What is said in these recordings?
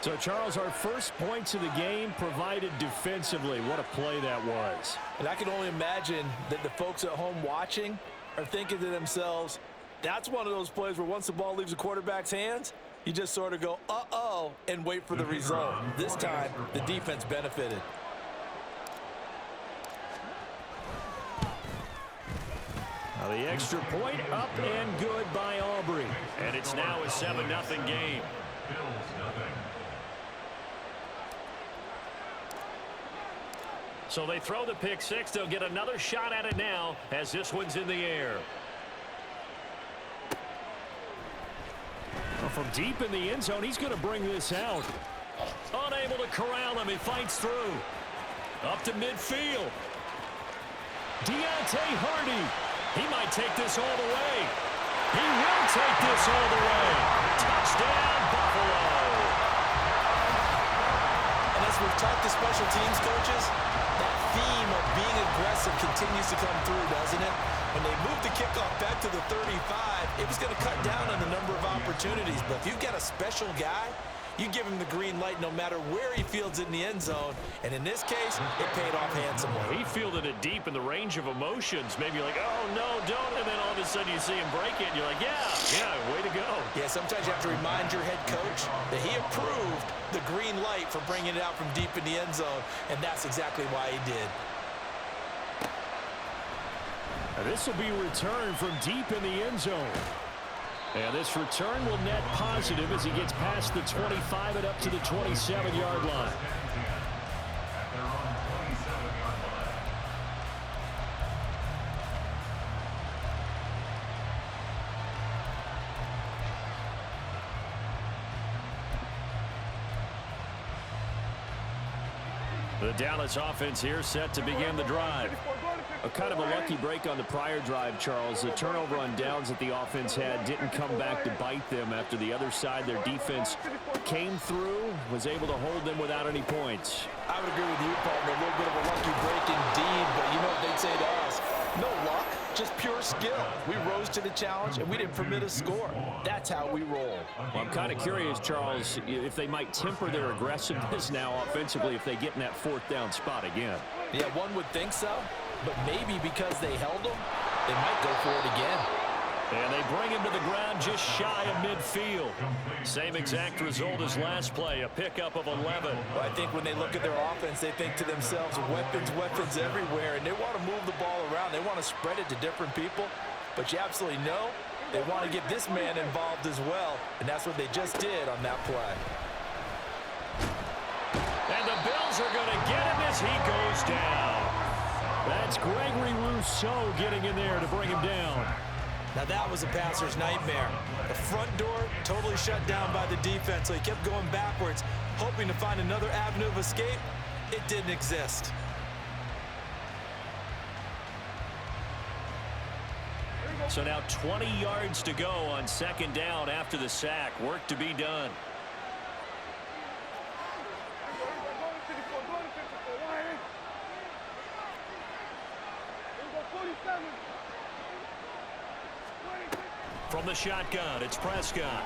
So, Charles, our first points of the game provided defensively. What a play that was. And I can only imagine that the folks at home watching are thinking to themselves, that's one of those plays where once the ball leaves the quarterback's hands, you just sort of go, uh-oh, and wait for the result. This time, the defense benefited. Now the extra point up and good by Aubrey. And it's now a 7-0 game. So they throw the pick six. They'll get another shot at it now as this one's in the air. Well, from deep in the end zone, he's going to bring this out. Unable to corral him. He fights through. Up to midfield. Deontay Hardy. He might take this all the way. He will take this all the way. Touchdown, Buffalo. And as we've talked to special teams coaches, that theme of being aggressive continues to come through, doesn't it? When they moved the kickoff back to the 35, it was going to cut down on the number of opportunities. But if you've got a special guy, you give him the green light no matter where he fields it in the end zone. And in this case, it paid off handsomely. He fielded it deep in the range of emotions. Maybe like, oh, no, don't. And then all of a sudden you see him break it. And you're like, yeah, way to go. Yeah, sometimes you have to remind your head coach that he approved the green light for bringing it out from deep in the end zone. And that's exactly why he did. Now this will be returned from deep in the end zone. And this return will net positive as he gets past the 25 and up to the 27-yard line. The Dallas offense here set to begin the drive. A kind of a lucky break on the prior drive, Charles. The turnover on downs that the offense had didn't come back to bite them after the other side. Their defense came through, was able to hold them without any points. I would agree with you, partner. A little bit of a lucky break indeed, but you know what they'd say to us? No luck, just pure skill. We rose to the challenge, and we didn't permit a score. That's how we roll. Well, I'm kind of curious, Charles, if they might temper their aggressiveness now offensively if they get in that fourth down spot again. Yeah, one would think so. But maybe because they held him, they might go for it again. And they bring him to the ground just shy of midfield. Same exact result as last play, a pickup of 11. Well, I think when they look at their offense, they think to themselves, weapons everywhere, and they want to move the ball around. They want to spread it to different people. But you absolutely know they want to get this man involved as well, and that's what they just did on that play. And the Bills are going to get him as he goes down. That's Gregory Rousseau getting in there to bring him down. Now that was a passer's nightmare. The front door totally shut down by the defense, so he kept going backwards, hoping to find another avenue of escape. It didn't exist. So now 20 yards to go on second down after the sack. Work to be done. From the shotgun, it's Prescott.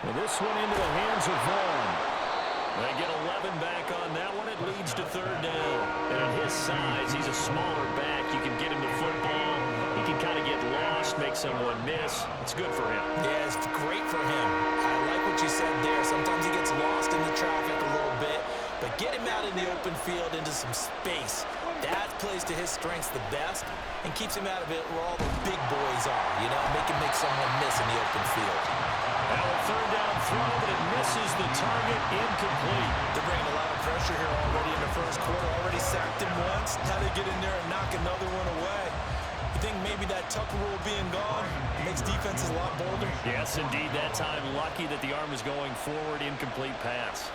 Well, this one into the hands of Vaughn. They get 11 back on that one. It leads to third down. And at his size, he's a smaller back. You can get him the football. He can kind of get lost, make someone miss. It's good for him. Yeah, it's great for him. I like what you said there. Sometimes he gets lost in the traffic a little bit. But get him out in the open field into some space. That plays to his strengths the best and keeps him out of it where all the big boys are, you know, make someone miss in the open field. Now a third down throw, but it misses the target, incomplete. They're bringing a lot of pressure here already in the first quarter. Already sacked him once. Now they get in there and knock another one away. You think maybe that Tucker rule being gone makes defenses a lot bolder? Yes, indeed. That time lucky that the arm is going forward, incomplete pass.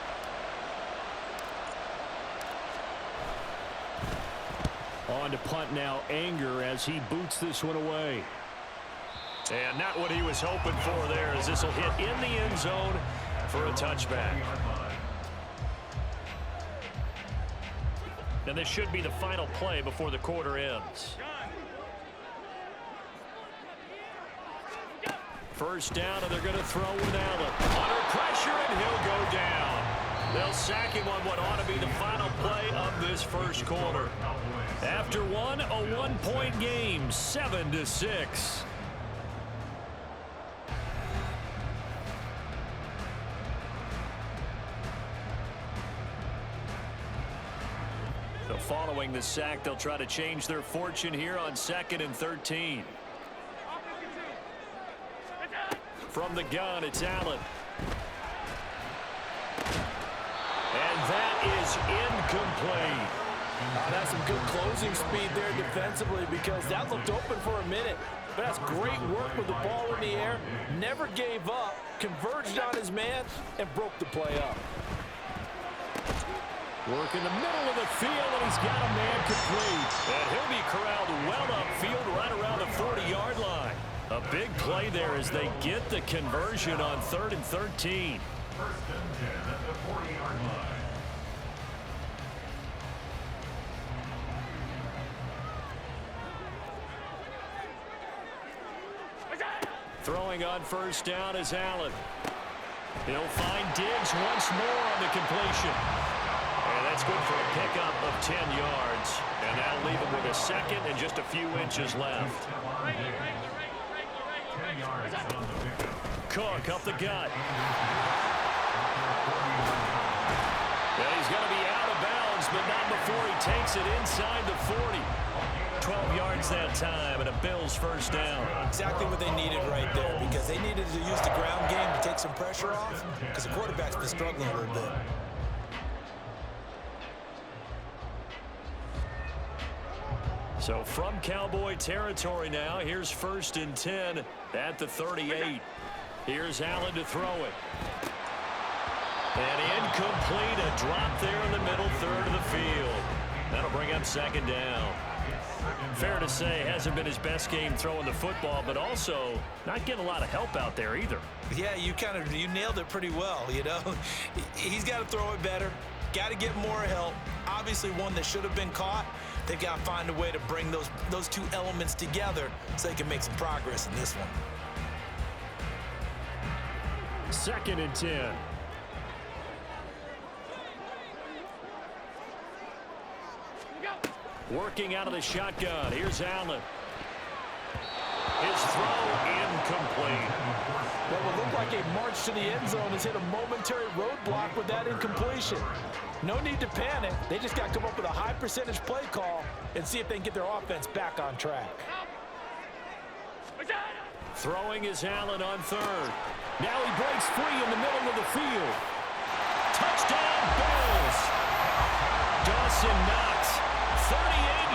On to punt now, Anger as he boots this one away. And not what he was hoping for there as this will hit in the end zone for a touchback. And this should be the final play before the quarter ends. First down, and they're going to throw with Allen. Under pressure, They'll sack him on what ought to be the final play of this first quarter. After one, a one-point game, 7-6. So following the sack, they'll try to change their fortune here on 2nd and 13. From the gun, it's Allen. And that is incomplete. That's some good closing speed there defensively, because that looked open for a minute. But that's great work with the ball in the air. Never gave up, converged on his man, and broke the play up. Work in the middle of the field, and he's got a man complete. And he'll be corralled well upfield right around the 40-yard line. A big play there as they get the conversion on 3rd and 13. First and 10 at the 40-yard line. Throwing on first down is Allen. He'll find Diggs once more on the completion. And that's good for a pickup of 10 yards. And that'll leave him with a second and just a few inches left. Cook up the gut. Well, he's going to be out of bounds, but not before he takes it inside the 40. 12 yards that time, and a Bills first down. Exactly what they needed right there, because they needed to use the ground game to take some pressure off, because the quarterback's been struggling a little bit. So from Cowboy territory now, here's 1st and 10 at the 38. Here's Allen to throw it. And incomplete, a drop there in the middle third of the field. That'll bring up 2nd down. Fair to say, hasn't been his best game throwing the football, but also not getting a lot of help out there either. Yeah, you nailed it pretty well, you know. He's got to throw it better, got to get more help. Obviously one that should have been caught. They've got to find a way to bring those two elements together so they can make some progress in this one. 2nd and 10. Working out of the shotgun. Here's Allen. His throw incomplete. What would look like a march to the end zone has hit a momentary roadblock with that incompletion. No need to panic. They just got to come up with a high percentage play call and see if they can get their offense back on track. Throwing is Allen on 3rd. Now he breaks free in the middle of the field. Touchdown, Bills. Dawson Knox, 38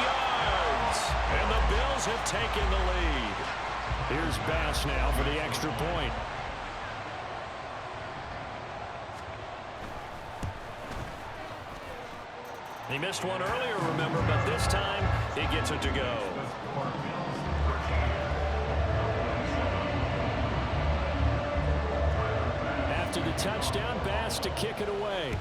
yards. And the Bills have taken the lead. Here's Bass now for the extra point. He missed one earlier, remember, but this time he gets it to go. After the touchdown, Bass to kick it away.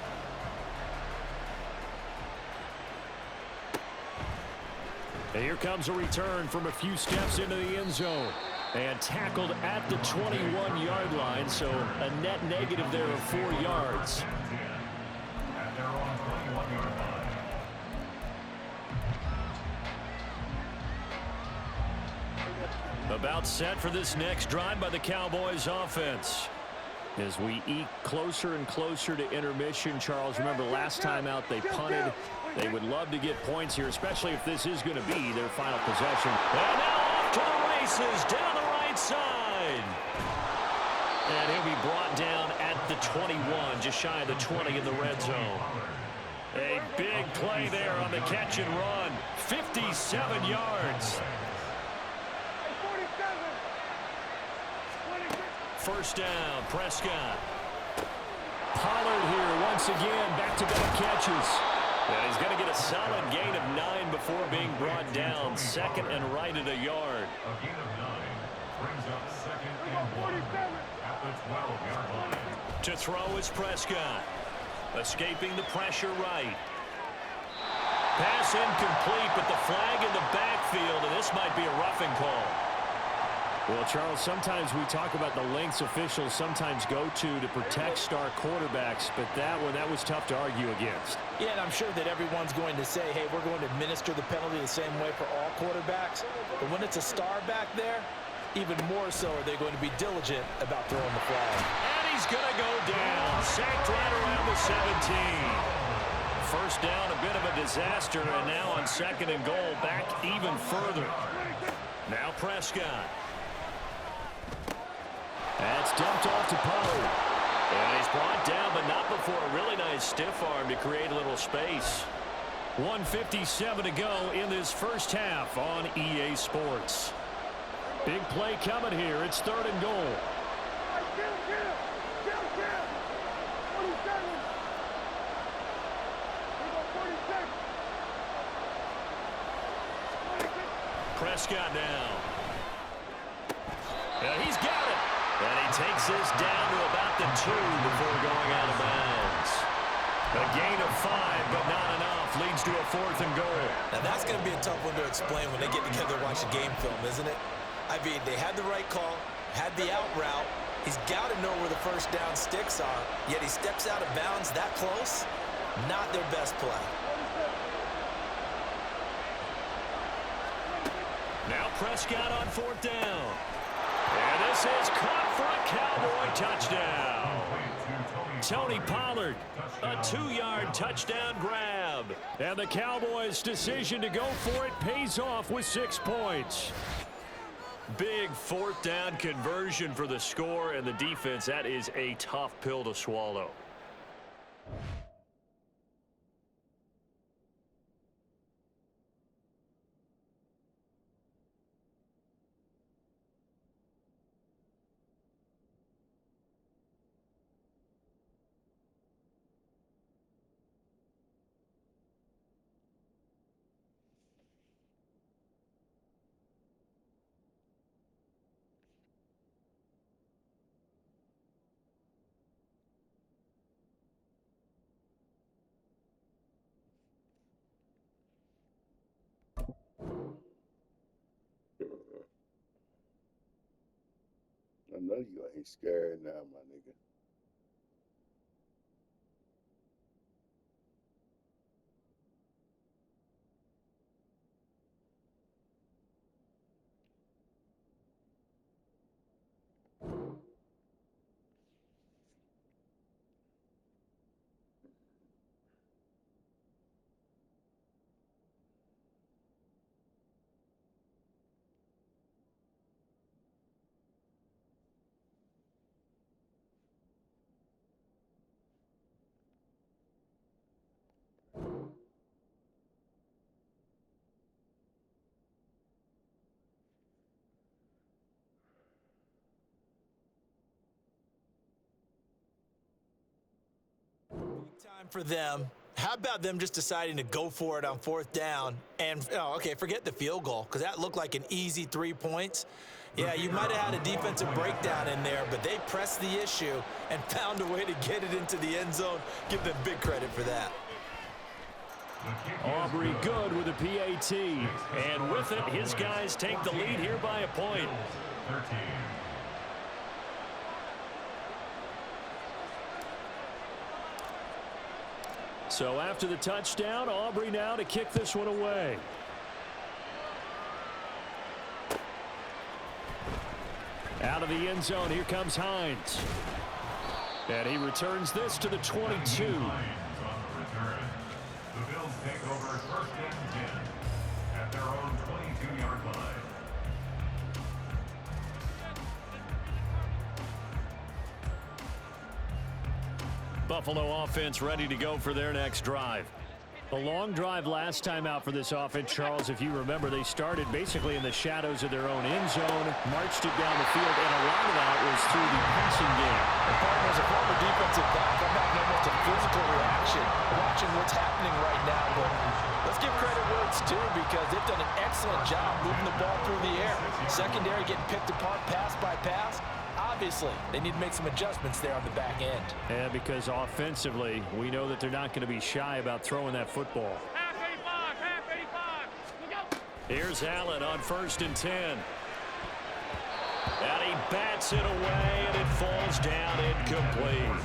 And here comes a return from a few steps into the end zone. And tackled at the 21-yard line, so a net negative there of 4 yards. About set for this next drive by the Cowboys offense. As we eke closer and closer to intermission, Charles, remember last time out they punted. They would love to get points here, especially if this is going to be their final possession. And now off to the races down the right side. And he'll be brought down at the 21, just shy of the 20 in the red zone. A big play there on the catch and run. 57 yards. First down, Prescott. Pollard here once again, back-to-back catches. And he's going to get a solid gain of 9 before being brought down. 2nd and right at a yard. A gain of 9 brings up 2nd and 1 at the 12-yard line. To throw is Prescott. Escaping the pressure right. Pass incomplete, but the flag in the backfield, and this might be a roughing call. Well, Charles, sometimes we talk about the lengths officials sometimes go to protect star quarterbacks, but that was tough to argue against. Yeah, and I'm sure that everyone's going to say, hey, we're going to administer the penalty the same way for all quarterbacks. But when it's a star back there, even more so are they going to be diligent about throwing the flag. And he's going to go down, sacked right around the 17. First down, a bit of a disaster, and now on 2nd and goal, back even further. Now Prescott. That's dumped off to Poe. And he's brought down, but not before a really nice stiff arm to create a little space. 1:57 to go in this first half on EA Sports. Big play coming here. It's 3rd and goal. Prescott now. And he's got it. And he takes this down to about the 2 before going out of bounds. A gain of 5, but not enough. Leads to a 4th and goal. Now that's going to be a tough one to explain when they get together and watch a game film, isn't it? I mean, they had the right call, had the out route. He's got to know where the first down sticks are, yet he steps out of bounds that close. Not their best play. Now Prescott on 4th down. And this is caught for a Cowboy touchdown. Tony Pollard, a 2-yard touchdown grab. And the Cowboys' decision to go for it pays off with 6 points. Big 4th down conversion for the score, and the defense, that is a tough pill to swallow. I know you ain't scared now, my nigga. Time for them. How about them just deciding to go for it on 4th down? And, okay, forget the field goal, because that looked like an easy 3 points. Yeah, you might have had a defensive breakdown in there, but they pressed the issue and found a way to get it into the end zone. Give them big credit for that. Aubrey good with a PAT. And with it, his guys take the lead here by a point. 13. So after the touchdown, Aubrey now to kick this one away. Out of the end zone, here comes Hines. And he returns this to the 22. The Bills take over 1st and 10 at their own 22-yard line. Buffalo offense ready to go for their next drive. A long drive last time out for this offense, Charles. If you remember, they started basically in the shadows of their own end zone, marched it down the field, and a lot of that was through the passing game. And partner, as a former defensive back, I'm having almost a physical reaction watching what's happening right now. But let's give credit where it's due, because they've done an excellent job moving the ball through the air. Secondary getting picked apart pass by pass. Obviously, they need to make some adjustments there on the back end. And because offensively, we know that they're not going to be shy about throwing that football. Half 85, half 85. Look out. Here's Allen on 1st and 10. And he bats it away, and it falls down incomplete.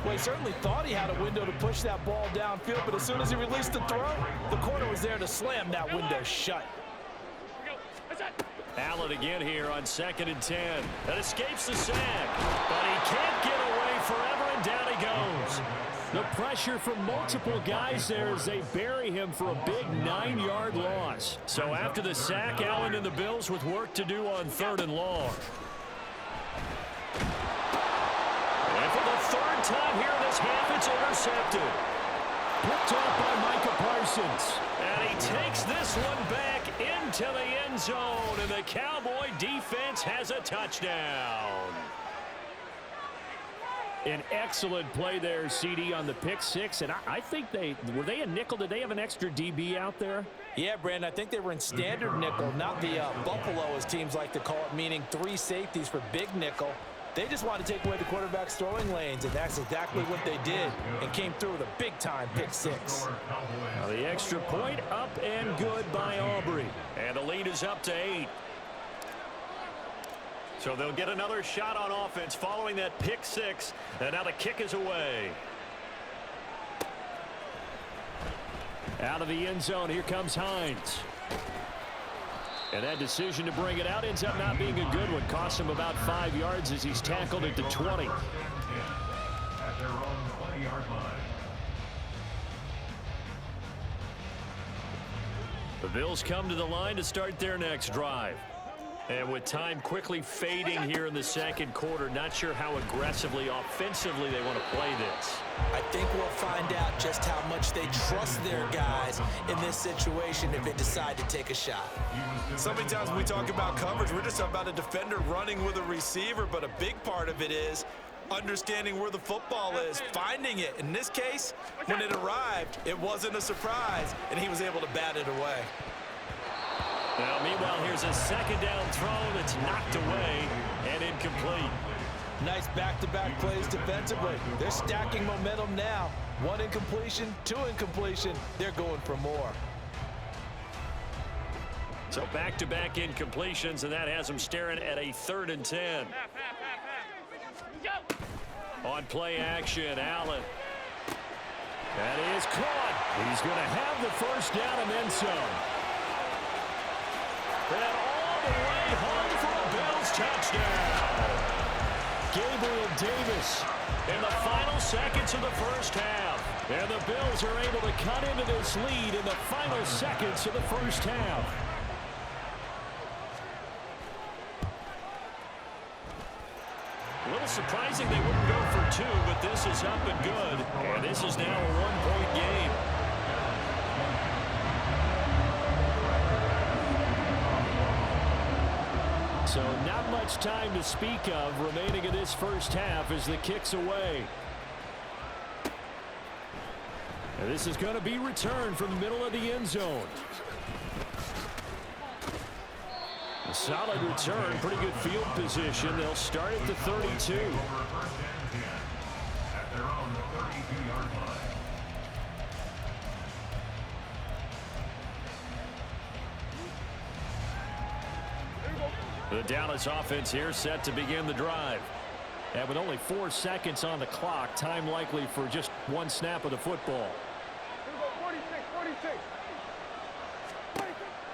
Well, he certainly thought he had a window to push that ball downfield, but as soon as he released the throw, the corner was there to slam that window shut. Allen again here on 2nd and 10. That escapes the sack, but he can't get away forever, and down he goes. The pressure from multiple guys there as they bury him for a big 9-yard loss. So after the sack, Allen and the Bills with work to do on 3rd and long. And for the 3rd time here in this half, it's intercepted. Picked off by Micah Parsons. And he takes this one back into the end zone, and the Cowboy defense has a touchdown. An excellent play there, CD, on the pick six. And I think were they a nickel? Did they have an extra DB out there? Yeah, Brandon, I think they were in standard nickel, not the Buffalo, as teams like to call it, meaning 3 safeties for big nickel. They just wanted to take away the quarterback's throwing lanes, and that's exactly what they did, and came through with a big-time pick six. Now the extra point up and good by Aubrey. And the lead is up to 8. So they'll get another shot on offense following that pick six, and now the kick is away. Out of the end zone, here comes Hines. And that decision to bring it out ends up not being a good one. Cost him about 5 yards as he's tackled at the 20. At their own 20-yard line. The Bills come to the line to start their next drive. And with time quickly fading here in the 2nd quarter, not sure how aggressively, offensively they want to play this. I think we'll find out just how much they trust their guys in this situation if they decide to take a shot. So many times when we talk about coverage, we're just about a defender running with a receiver, but a big part of it is understanding where the football is, finding it. In this case, when it arrived, it wasn't a surprise, and he was able to bat it away. Now, meanwhile, here's a 2nd down throw that's knocked away and incomplete. Nice back-to-back plays defensively. They're stacking momentum now. 1 incompletion, 2 incompletion. They're going for more. So back-to-back incompletions, and that has them staring at a 3rd and 10. On play action, Allen. That is caught. He's going to have the 1st down and then some. And all the way home for a Bills touchdown. Gabriel Davis in the final seconds of the 1st half. And the Bills are able to cut into this lead in the final seconds of the 1st half. A little surprising they wouldn't go for 2, but this is up and good. And this is now a 1-point game. So not much time to speak of remaining in this 1st half as the kick's away. And this is going to be returned from the middle of the end zone. A solid return, pretty good field position. They'll start at the 32. At their own 32-yard line. The Dallas offense here set to begin the drive. And with only 4 seconds on the clock, time likely for just 1 snap of the football.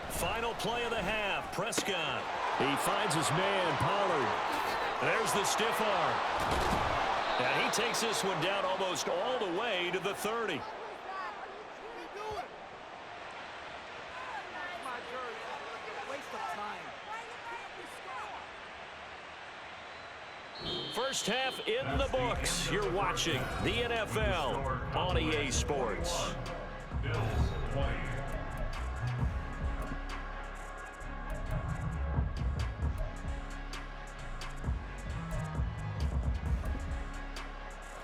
Final play of the half, Prescott. He finds his man, Pollard. There's the stiff arm. And he takes this one down almost all the way to the 30. First half in the books. You're watching the NFL on EA Sports. Bills 20.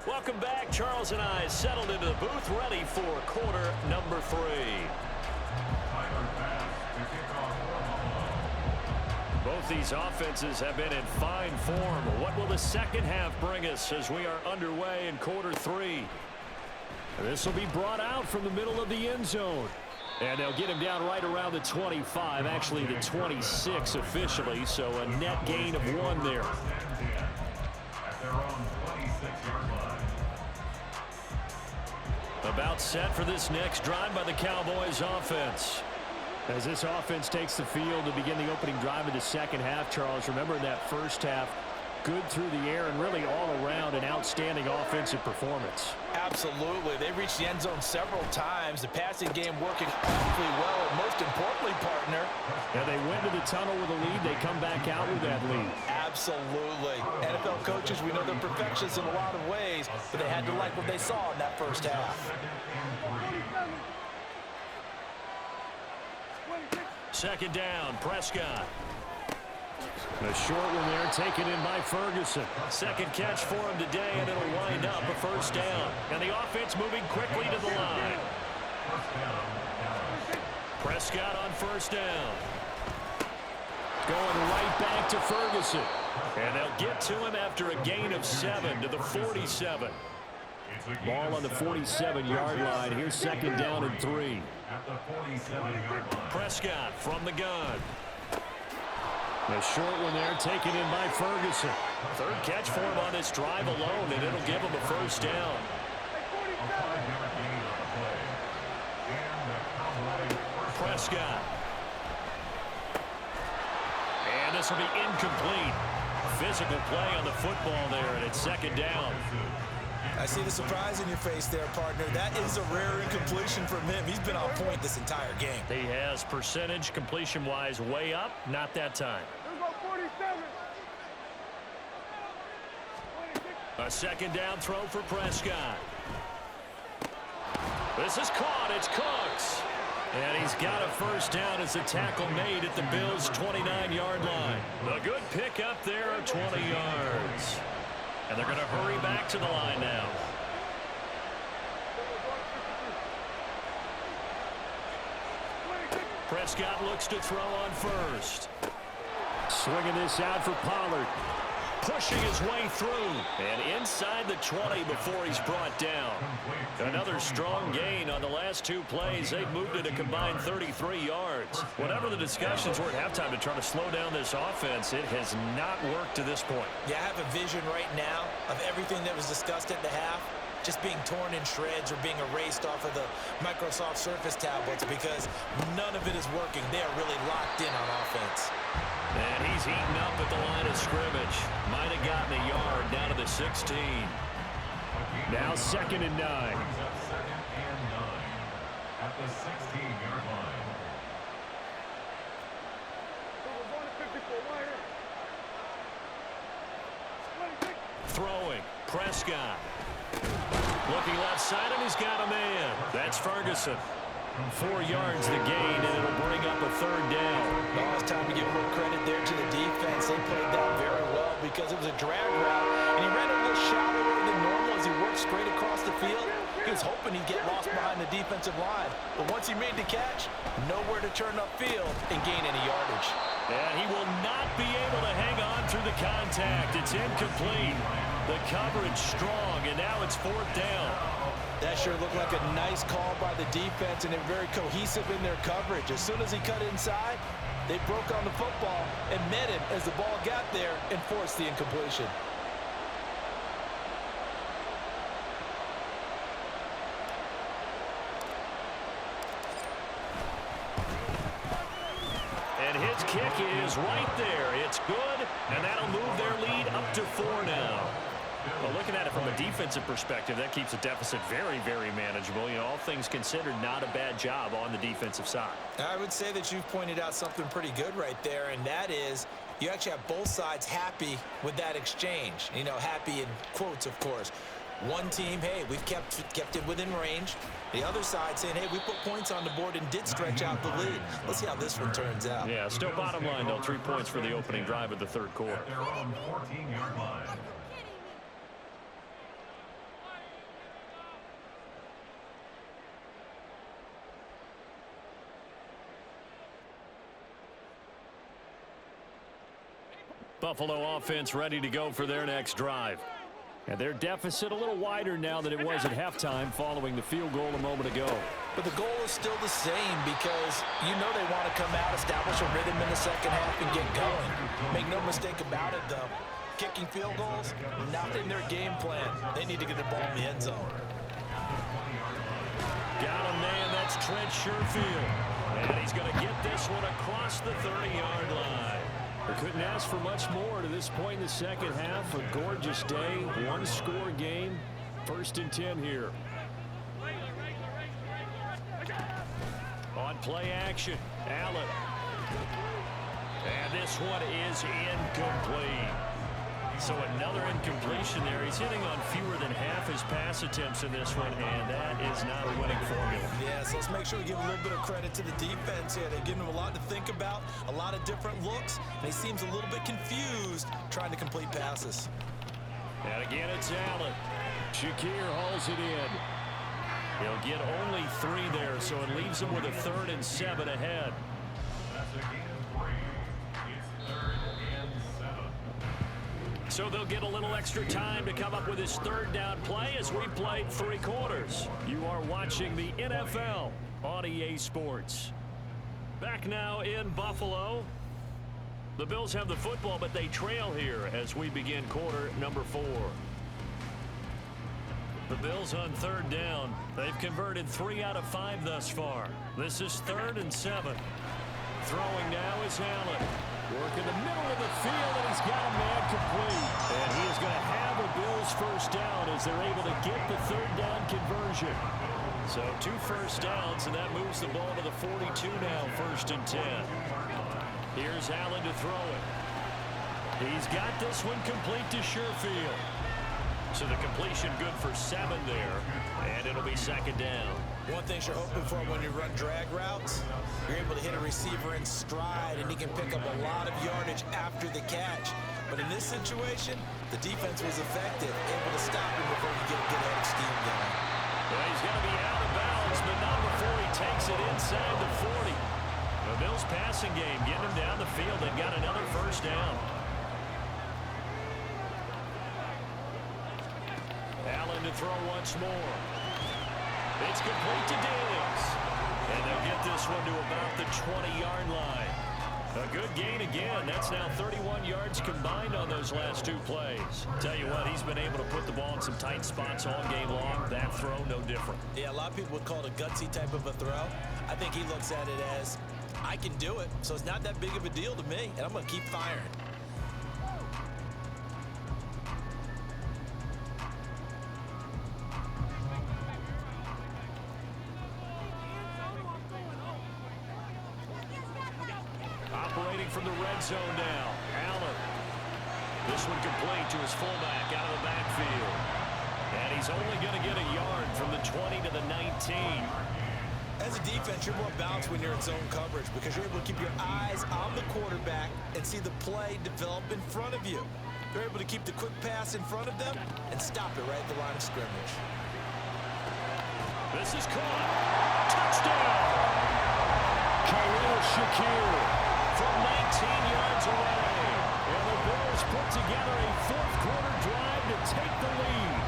Welcome back. Charles and I settled into the booth, ready for quarter number 3. Both these offenses have been in fine form. What will the 2nd half bring us as we are underway in quarter 3? And this will be brought out from the middle of the end zone. And they'll get him down right around the 25, actually the 26 officially, so a net gain of 1 there. At their own 26-yard line. About set for this next drive by the Cowboys offense. As this offense takes the field to begin the opening drive of the second half, Charles, remember in that first half, good through the air and really all around an outstanding offensive performance. Absolutely. They reached the end zone several times. The passing game working awfully well. And most importantly, partner. Yeah, they went to the tunnel with a lead. They come back out with that lead. Absolutely. NFL coaches, we know they're perfectionists in a lot of ways, but they had to like what they saw in that first half. Second down, Prescott. A short one there taken in by Ferguson. Second catch for him today, and it'll wind up a first down. And the offense moving quickly to the line. Prescott on first down. Going right back to Ferguson. And they'll get to him after a gain of 7 to the 47. Ball on the 47-yard line. Here's second down and 3. At the 47-yard line. Prescott from the gun. A short one there taken in by Ferguson. Third catch for him on this drive alone, and it'll give him a first down. A 5-yard gain on the play. And the Cowboys Prescott. And this will be incomplete. Physical play on the football there, and it's second down. I see the surprise in your face there, partner. That is a rare incompletion from him. He's been on point this entire game. He has percentage completion-wise way up. Not that time. A second down throw for Prescott. This is caught. It's Cooks. And he's got a first down as the tackle made at the Bills' 29-yard line. A good pickup there of 20 yards. And they're going to hurry back to the line now. Prescott looks to throw on first. Swinging this out for Pollard. Pushing his way through. And inside the 20 before he's brought down. Another strong gain on the last 2 plays. They've moved it a combined 33 yards. Whatever the discussions were at halftime to try to slow down this offense, it has not worked to this point. Yeah, I have a vision right now of everything that was discussed at the half just being torn in shreds or being erased off of the Microsoft Surface tablets because none of it is working. They are really locked in on offense. And he's eaten up at the line of scrimmage. Might have gotten a yard down to the 16. Now second and 9. brings up second and 9 at the 16-yard line. Throwing. Prescott. Looking left side, and he's got a man. That's Ferguson. 4 yards the gain, and it'll bring up a third down. Now it's time to give a little credit there to the defense. They played that very well because it was a drag route, and he ran a little shallower than normal as he worked straight across the field. He was hoping he'd get lost behind the defensive line. But once he made the catch, nowhere to turn upfield and gain any yardage. And he will not be able to hang on through the contact. It's incomplete. The coverage strong, and now it's fourth down. That sure looked like a nice call by the defense, and they're very cohesive in their coverage. As soon as he cut inside, they broke on the football and met him as the ball got there and forced the incompletion. And his kick is right there. It's good, and that'll move their lead up to 4 now. Well, looking at it from a defensive perspective, that keeps the deficit very, very manageable. You know, all things considered, not a bad job on the defensive side. I would say that you've pointed out something pretty good right there, and that is you actually have both sides happy with that exchange. You know, happy in quotes, of course. One team, hey, we've kept it within range. The other side saying, hey, we put points on the board and did stretch out the lead. Let's see how this one turns out. Yeah, still bottom line, though, 3 points for the opening drive of the third quarter. At their own 14-yard line. Buffalo offense ready to go for their next drive. And their deficit a little wider now than it was at halftime following the field goal a moment ago. But the goal is still the same because you know they want to come out, establish a rhythm in the second half, and get going. Make no mistake about it, though. Kicking field goals, not in their game plan. They need to get the ball in the end zone. Got a man, that's Trent Sherfield. And he's going to get this one across the 30-yard line. We couldn't ask for much more to this point in the second half. A gorgeous day, one-score game. 1st and 10 here. On play action, Allen. And this one is incomplete. So another incompletion there. He's hitting on fewer than half his pass attempts in this one, and that is not a winning formula. Yes, let's make sure we give a little bit of credit to the defense here. They're giving him a lot to think about, a lot of different looks, and he seems a little bit confused trying to complete passes. And again, it's Allen. Shakir hauls it in. He'll get only 3 there, so it leaves him with a 3rd and 7 ahead. That's a gain of 3. It's 3rd and 7. So they'll get a little extra time to come up with his 3rd down play as we played 3 quarters. You are watching the NFL on EA Sports. Back now in Buffalo. The Bills have the football, but they trail here as we begin quarter number 4. The Bills on 3rd down. They've converted 3 out of 5 thus far. This is 3rd and 7. Throwing now is Allen. Work in the middle of the field, and he's got a man complete. And he is going to have a Bills 1st down as they're able to get the 3rd down conversion. So 2 first downs, and that moves the ball to the 42 now, 1st and 10. Here's Allen to throw it. He's got this one complete to Sherfield. So the completion good for 7 there, and it'll be 2nd down. One thing you're hoping for when you run drag routes, you're able to hit a receiver in stride, and he can pick up a lot of yardage after the catch. But in this situation, the defense was effective, able to stop him before he get a good head of steam going. Well, he's going to be out of bounds, but not before he takes it inside the 40. The Bills' passing game getting him down the field. They've got another 1st down. Allen to throw once more. It's complete to Daniels. And they'll get this one to about the 20-yard line. A good gain again. That's now 31 yards combined on those last 2 plays. Tell you what, he's been able to put the ball in some tight spots all game long. That throw, no different. Yeah, a lot of people would call it a gutsy type of a throw. I think he looks at it as, I can do it, so it's not that big of a deal to me, and I'm going to keep firing. Operating from the red zone now, Allen. This one complete to his fullback out of the backfield. And he's only going to get a yard from the 20 to the 19. As a defense, you're more balanced when you're in zone coverage because you're able to keep your eyes on the quarterback and see the play develop in front of you. You're able to keep the quick pass in front of them and stop it right at the line of scrimmage. This is caught. Touchdown! Khalil Shakir from 19 yards away. And the Bills put together a 4th quarter drive to take the lead.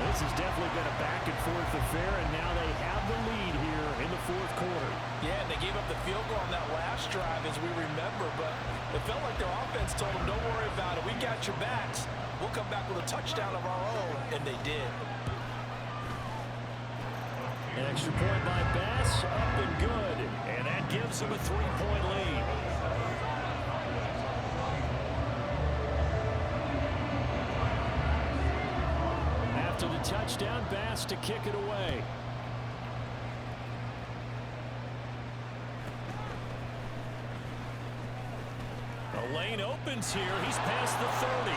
This has definitely been a back-and-forth affair, and now they have the lead here in the 4th quarter. Yeah, and they gave up the field goal on that last drive, as we remember, but it felt like their offense told them, don't worry about it. We got your backs. We'll come back with a touchdown of our own, and they did. An extra point by Bass, up and good, and that gives them a 3-point lead. After the touchdown, Bass to kick it away. The lane opens here. He's past the 30.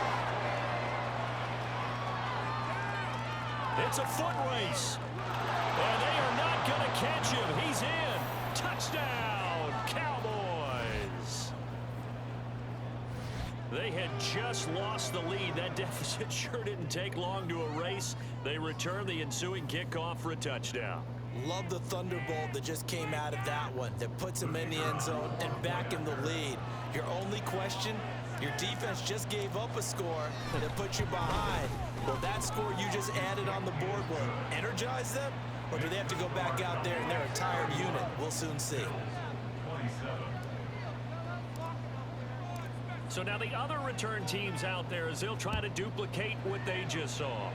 It's a foot race. And they are not going to catch him. He's in. Touchdown, Cowboys. They had just lost the lead. That deficit sure didn't take long to erase. They return the ensuing kickoff for a touchdown. Love the thunderbolt that just came out of that one that puts him in the end zone and back in the lead. Your only question, Your defense just gave up a score that put you behind. Will that score you just added on the board will energize them? Or do they have to go back out there and they're a tired unit? We'll soon see. So now the other return teams out there as they'll try to duplicate what they just saw.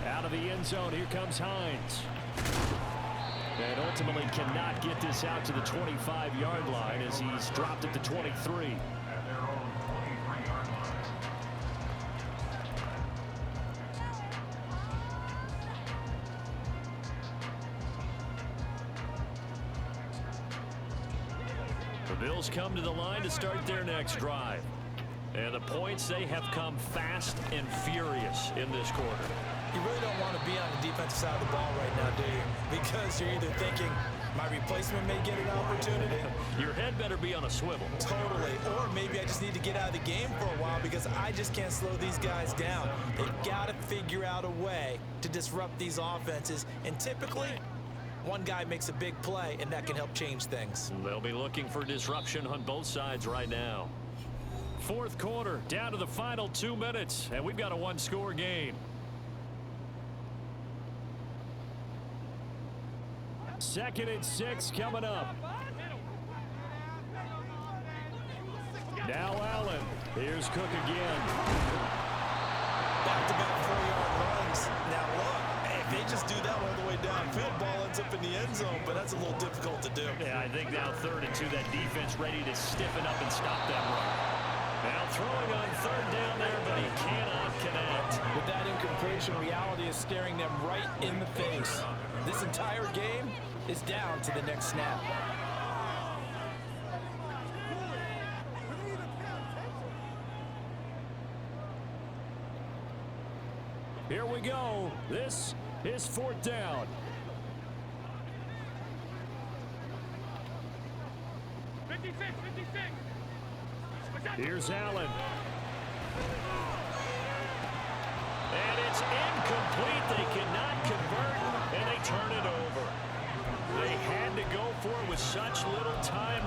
Out of the end zone, here comes Hines. And ultimately cannot get this out to the 25-yard line as he's dropped at the 23. At their own 23-yard line. The Bills come to the line to start their next drive. And the points, they have come fast and furious in this quarter. You really don't want to be on the defensive side of the ball right now, do you? Because you're either thinking, my replacement may get an opportunity. Your head better be on a swivel. Totally. Or maybe I just need to get out of the game for a while because I just can't slow these guys down. They've got to figure out a way to disrupt these offenses. And typically, one guy makes a big play, and that can help change things. They'll be looking for disruption on both sides right now. Fourth quarter, down to the final 2 minutes, and we've got a one-score game. Second and 6 coming up. Now Allen. Here's Cook again. Back-to-back 4-yard runs. Now look, if they just do that all the way downfield, ball ends up in the end zone, but that's a little difficult to do. Yeah, I think now 3rd and 2, that defense ready to stiffen up and stop that run. Now throwing on 3rd down there, but he cannot connect. With that incompletion, reality is staring them right in the face. This entire game is down to the next snap. Here we go. This is 4th down. Here's Allen. And it's incomplete. They cannot convert, and they turn it over. They had to go for it with such little time.